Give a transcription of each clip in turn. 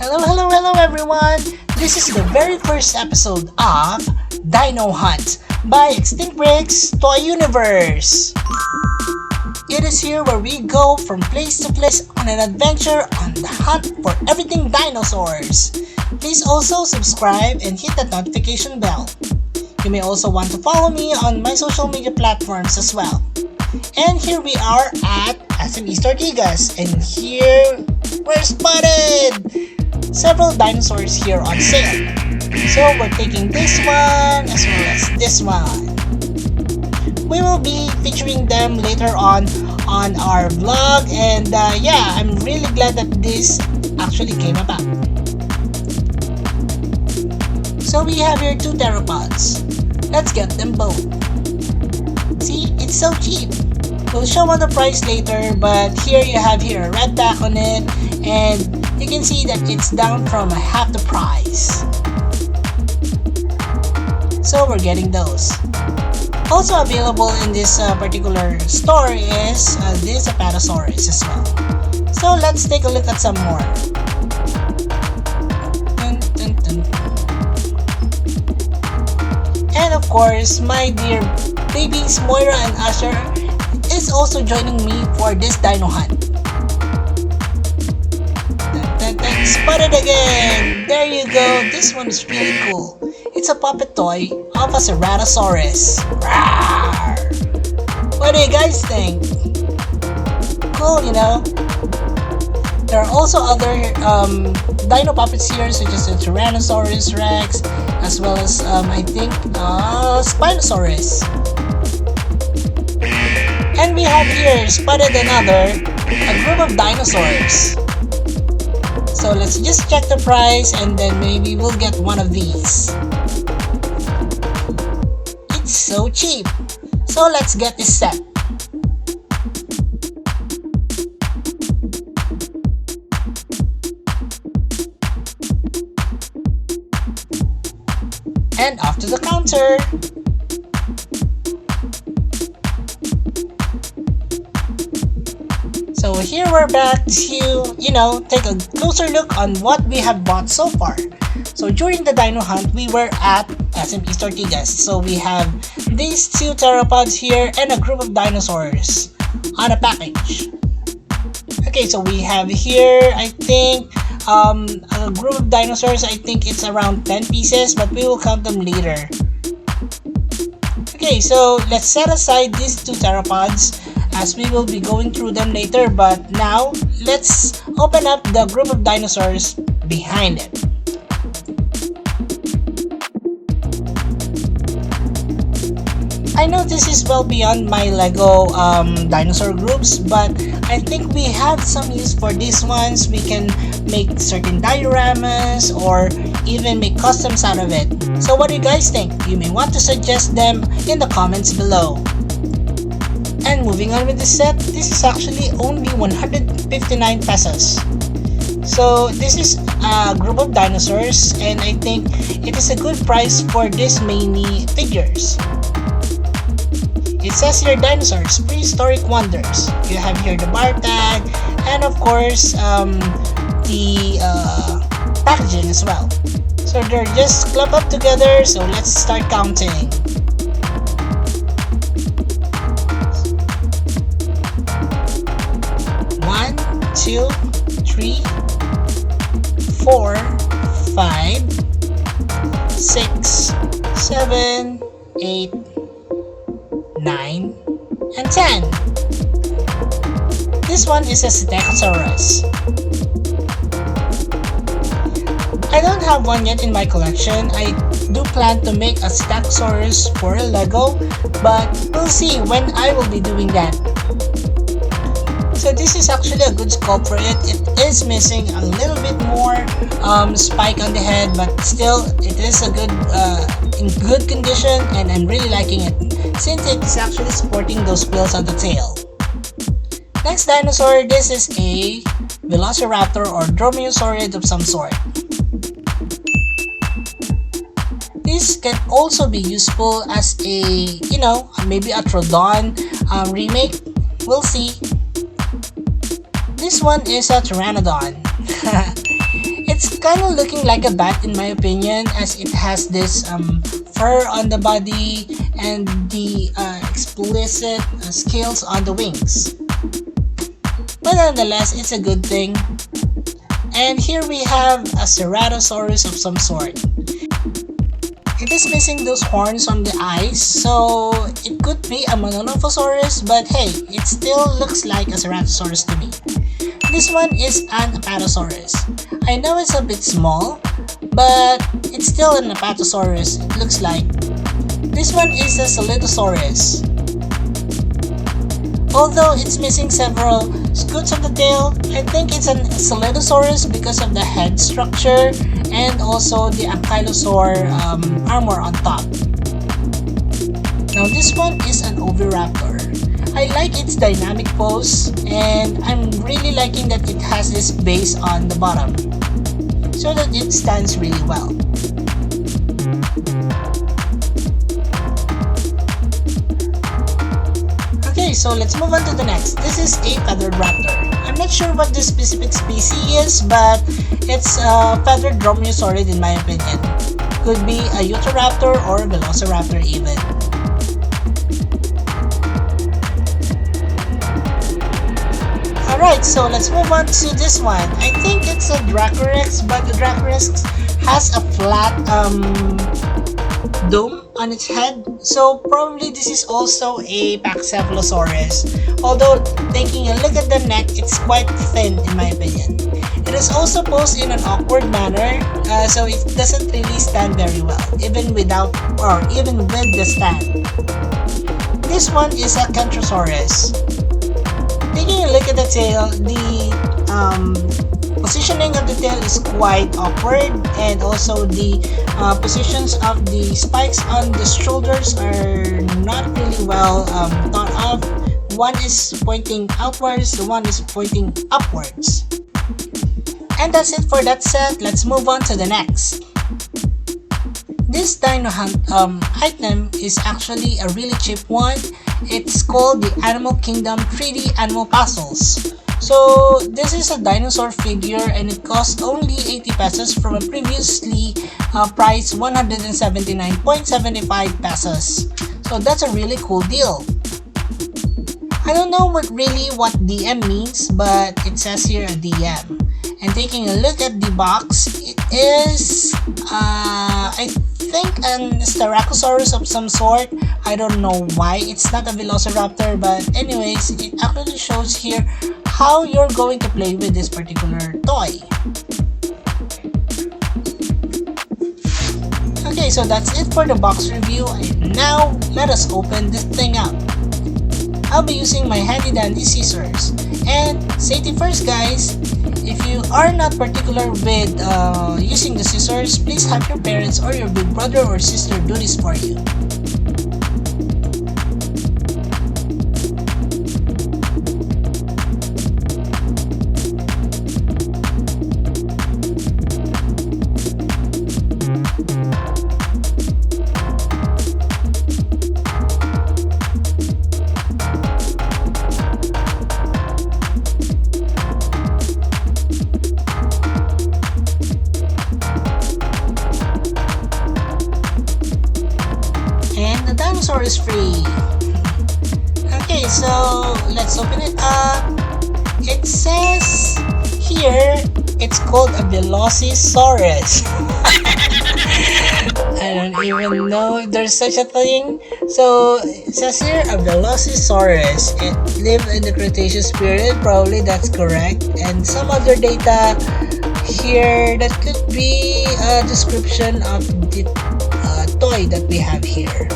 Hello everyone! This is the very first episode of Dino Hunt by Extinct Bricks Toy Universe. It is here where we go from place to place on an adventure on the hunt for everything dinosaurs. Please also subscribe and hit that notification bell. You may also want to follow me on my social media platforms as well. And here we are at SM East Ortigas, and here we're spotted! Several dinosaurs here on sale. So we're taking this one as well as this one. We will be featuring them later on our vlog, and yeah, I'm really glad that this actually came about. So we have here two theropods. Let's get them both. See, it's so cheap. We'll show on the price later, but here you have a red back on it, and you can see that it's down from half the price. So we're getting those. Also available in this particular store is this Apatosaurus as well. So let's take a look at some more. Dun, dun, dun. And of course, my dear babies Moira and Asher is also joining me for this dino hunt. Spotted again! There you go, this one is really cool. It's a puppet toy of a Ceratosaurus. Rawr! What do you guys think? Cool, you know? There are also other dino puppets here, such as the Tyrannosaurus Rex, as well as I think Spinosaurus. And we have here spotted a group of dinosaurs. So let's just check the price, and then maybe we'll get one of these. It's so cheap. So let's get this set. And off to the counter. So here we're back to, take a closer look on what we have bought so far. So during the dino hunt, we were at SM East Ortigas. So we have these two theropods here and a group of dinosaurs on a package. Okay, so we have here, I think, a group of dinosaurs. I think it's around 10 pieces, but we will count them later. Okay, so let's set aside these two theropods, as we will be going through them later, but now let's open up the group of dinosaurs behind it. I know this is well beyond my Lego dinosaur groups, but I think we have some use for these ones. We can make certain dioramas or even make customs out of it. So what do you guys think? You may want to suggest them in the comments below. And moving on with this set, this is actually only 159 pesos. So this is a group of dinosaurs, and I think it is a good price for this mini figures. It says here Dinosaurs, Prehistoric Wonders. You have here the bar tag, and of course the packaging as well. So they're just clumped up together, so let's start counting. 2, 3, 4, 5, 6, 7, 8, 9, and 10. This one is a Stegosaurus. I don't have one yet in my collection. I do plan to make a Stegosaurus for a Lego, but we'll see when I will be doing that. So this is actually a good sculpt for it. It is missing a little bit more spike on the head, but still it is a good in good condition, and I'm really liking it since it is actually sporting those quills on the tail. Next dinosaur, this is a Velociraptor or Dromaeosaurid of some sort. This can also be useful as a, maybe a Troodon remake. We'll see. This one is a Pteranodon. It's kind of looking like a bat in my opinion, as it has this fur on the body and the explicit scales on the wings. But nonetheless, it's a good thing. And here we have a Ceratosaurus of some sort. It is missing those horns on the eyes, so it could be a Monolophosaurus, but hey, it still looks like a Ceratosaurus to me. This one is an Apatosaurus. I know it's a bit small, but it's still an Apatosaurus, it looks like. This one is a Solidosaurus. Although it's missing several scutes of the tail, I think it's an Solidosaurus because of the head structure and also the Ankylosaur armor on top. Now this one is an Oviraptor. I like its dynamic pose, and I'm really liking that it has this base on the bottom so that it stands really well. Okay, so let's move on to the next. This is a feathered raptor. I'm not sure what this specific species is, but it's a feathered dromaeosaurid in my opinion. Could be a Utahraptor or a Velociraptor even. Alright, so let's move on to this one. I think it's a Dracorex, but the Dracorex has a flat dome on its head, so probably this is also a Pachycephalosaurus. Although taking a look at the neck, it's quite thin in my opinion. It is also posed in an awkward manner, so it doesn't really stand very well, even without or even with the stand. This one is a Kentrosaurus. Taking a look at the tail, the positioning of the tail is quite awkward, and also the positions of the spikes on the shoulders are not really well thought of. One is pointing outwards, the one is pointing upwards. And that's it for that set. Let's move on to the next. This dino hunt item is actually a really cheap one. It's called the Animal Kingdom 3D Animal Puzzles. So this is a dinosaur figure, and it cost only 80 pesos from a previously priced 179.75 pesos. So that's a really cool deal. I don't know what DM means, but it says here a DM. And taking a look at the box, it is I think an Styracosaurus of some sort. I don't know why it's not a Velociraptor, but anyways, it actually shows here how you're going to play with this particular toy. Okay, so that's it for the box review, and now let us open this thing up. I'll be using my handy dandy scissors. And safety first, guys. If you are not particular with using the scissors, please have your parents or your big brother or sister do this for you. Dinosaur is free. Okay, so let's open it up. It says here it's called a Velocisaurus. I don't even know if there's such a thing. So it says here a Velocisaurus. It lived in the Cretaceous period, probably that's correct. And some other data here that could be a description of the toy that we have here.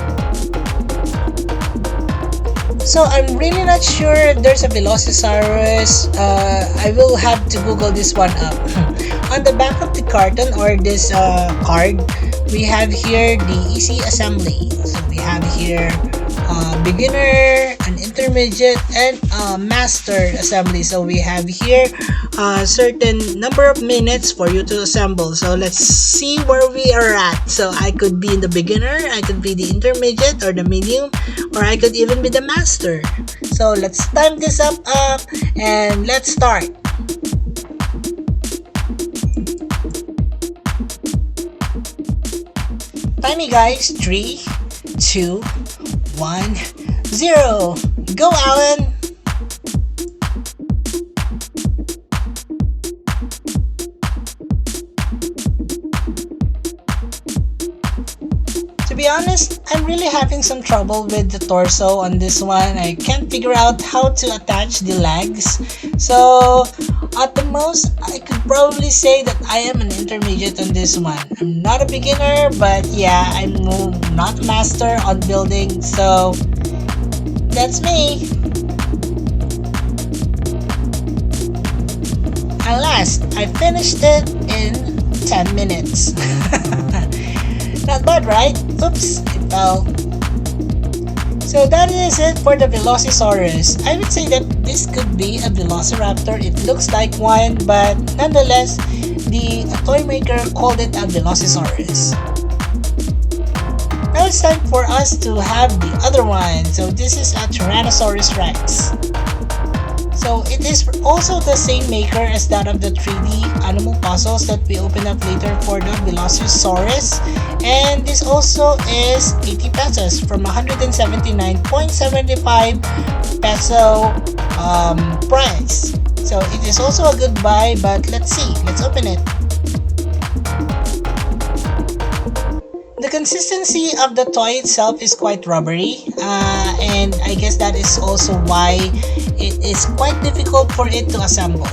So I'm really not sure if there's a Velocisaurus. I will have to Google this one up. On the back of the carton or this card, we have here the easy assembly. So we have here beginner, an intermediate, and master assembly. So we have here a certain number of minutes for you to assemble. So let's see where we are at. So I could be in the beginner, I could be the intermediate or the medium, or I could even be the master. So let's time this up and let's start. me guys. 3, 2, 1, 0. Go Alan! To be honest, I'm really having some trouble with the torso on this one. I can't figure out how to attach the legs. So at the most, I could probably say that I am an intermediate on this one. I'm not a beginner, but yeah, I'm not master on building. So that's me. At last, I finished it in 10 minutes. Not bad, right? Oops, it fell. So that is it for the Velocisaurus. I would say that this could be a Velociraptor. It looks like one, but nonetheless, the toy maker called it a Velocisaurus. Now it's time for us to have the other one. So this is a Tyrannosaurus Rex. So it is also the same maker as that of the 3D animal puzzles that we open up later for the Velocisaurus. And this also is 80 pesos from 179.75 peso price. So it is also a good buy, but let's see. Let's open it. The consistency of the toy itself is quite rubbery, and I guess that is also why it is quite difficult for it to assemble.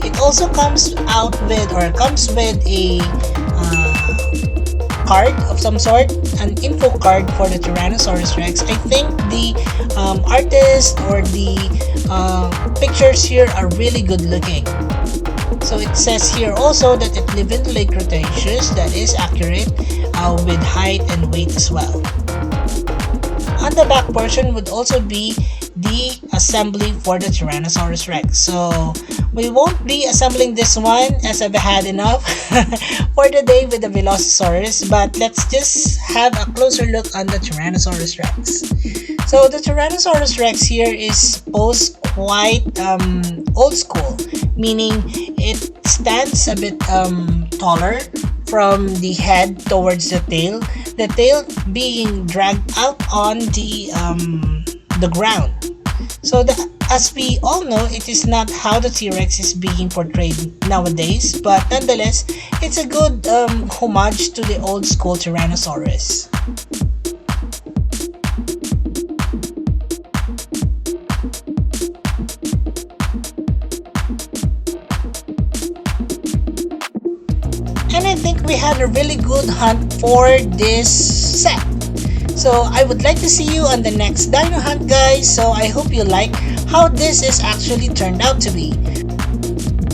It also comes with a card of some sort, an info card for the Tyrannosaurus Rex. I think the artist or the pictures here are really good looking. So it says here also that it lived in the late Cretaceous. That is accurate, with height and weight as well. On the back portion would also be the assembly for the Tyrannosaurus Rex. So we won't be assembling this one as I've had enough for the day with the Velocisaurus, but let's just have a closer look on the Tyrannosaurus Rex. So the Tyrannosaurus Rex here is posed quite old school, meaning it stands a bit taller from the head towards the tail being dragged out on the ground. So as we all know, it is not how the T-Rex is being portrayed nowadays, but nonetheless, it's a good homage to the old school Tyrannosaurus. And I think we had a really good hunt for this set. So I would like to see you on the next Dino Hunt, guys. So I hope you like how this is actually turned out to be.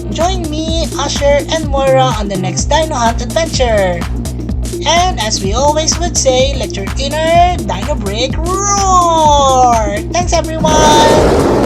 Join me, Usher, and Moira on the next Dino Hunt adventure. And as we always would say, let your inner Dino Brick roar! Thanks everyone!